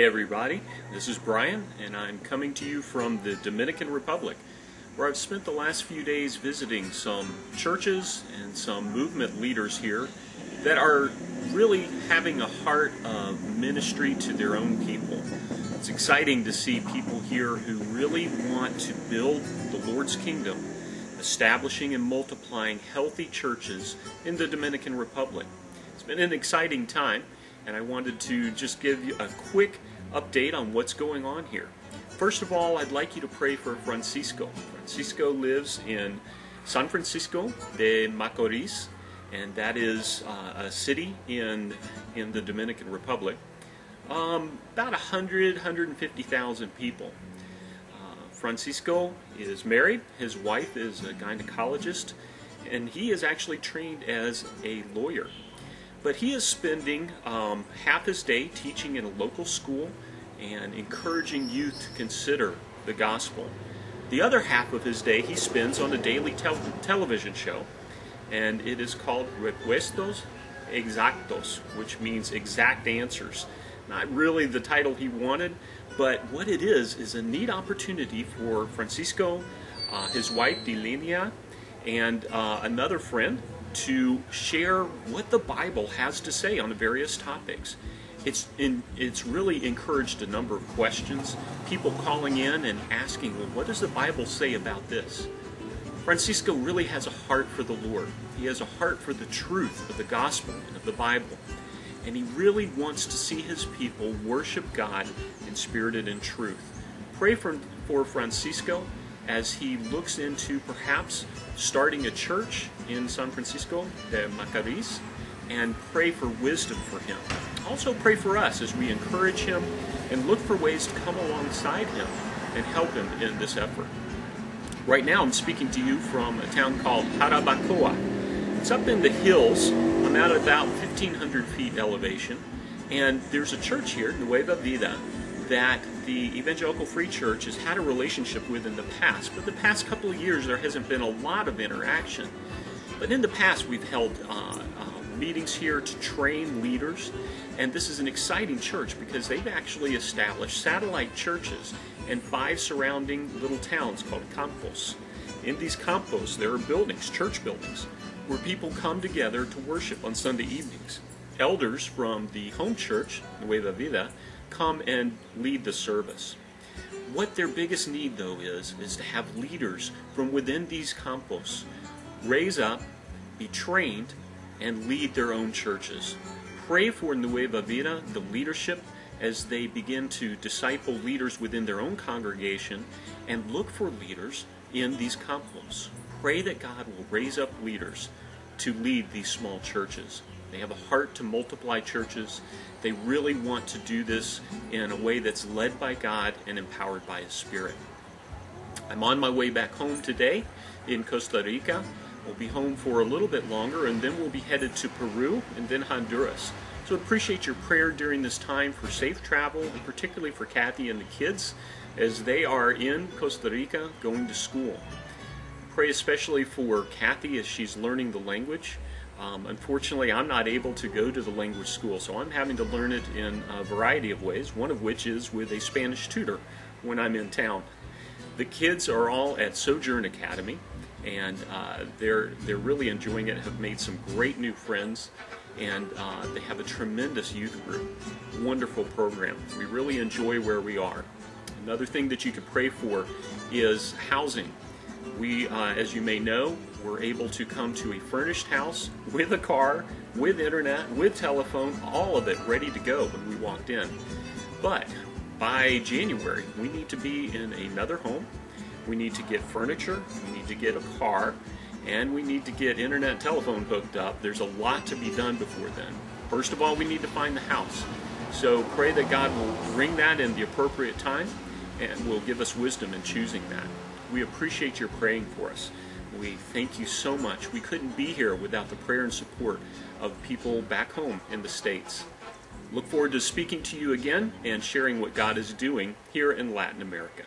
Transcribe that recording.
Hi everybody, this is Brian and I'm coming to you from the Dominican Republic, where I've spent the last few days visiting some churches and some movement leaders here that are really having a heart of ministry to their own people. It's exciting to see people here who really want to build the Lord's kingdom, establishing and multiplying healthy churches in the Dominican Republic. It's been an exciting time, and I wanted to just give you a quick update on what's going on here. First of all, I'd like you to pray for Francisco. Francisco lives in San Francisco de Macorís, and that is a city in the Dominican Republic. About 150,000 people. Francisco is married. His wife is a gynecologist, and he is actually trained as a lawyer. But he is spending half his day teaching in a local school and encouraging youth to consider the gospel. The other half of his day he spends on a daily television show, and it is called Respuestas Exactos, which means exact answers. Not really the title he wanted, but what it is a neat opportunity for Francisco, his wife Dilenia, and another friend to share what the Bible has to say on the various topics. It's really encouraged a number of questions, people calling in and asking, well, what does the Bible say about this? Francisco really has a heart for the Lord. He has a heart for the truth of the gospel and of the Bible. And he really wants to see his people worship God in spirit and in truth. Pray for Francisco as he looks into perhaps starting a church in San Francisco de Macorís, and pray for wisdom for him. Also pray for us as we encourage him and look for ways to come alongside him and help him in this effort. Right now I'm speaking to you from a town called Jarabacoa. It's up in the hills. I'm at about 1,500 feet elevation, and there's a church here, Nueva Vida, that the Evangelical Free Church has had a relationship with in the past. But the past couple of years there hasn't been a lot of interaction. But in the past we've held meetings here to train leaders, and this is an exciting church because they've actually established satellite churches in 5 surrounding little towns called campos. In these campos there are buildings, church buildings, where people come together to worship on Sunday evenings. Elders from the home church, Nueva Vida, come and lead the service. What their biggest need, though, is to have leaders from within these campos raise up, be trained, and lead their own churches. Pray for Nueva Vida, the leadership, as they begin to disciple leaders within their own congregation, and look for leaders in these campos. Pray that God will raise up leaders to lead these small churches. They have a heart to multiply churches. They really want to do this in a way that's led by God and empowered by His Spirit. I'm on my way back home today in Costa Rica. We'll be home for a little bit longer, and then we'll be headed to Peru and then Honduras. So appreciate your prayer during this time for safe travel, and particularly for Kathy and the kids as they are in Costa Rica going to school. Pray especially for Kathy as she's learning the language. Unfortunately, I'm not able to go to the language school, so I'm having to learn it in a variety of ways, one of which is with a Spanish tutor when I'm in town. The kids are all at Sojourn Academy, and they're really enjoying it, have made some great new friends, and they have a tremendous youth group. Wonderful program. We really enjoy where we are. Another thing that you could pray for is housing. We, as you may know, were able to come to a furnished house with a car, with internet, with telephone, all of it ready to go when we walked in. But by January, we need to be in another home. We need to get furniture, we need to get a car, and we need to get internet and telephone hooked up. There's a lot to be done before then. First of all, we need to find the house. So pray that God will bring that in the appropriate time and will give us wisdom in choosing that. We appreciate your praying for us. We thank you so much. We couldn't be here without the prayer and support of people back home in the States. Look forward to speaking to you again and sharing what God is doing here in Latin America.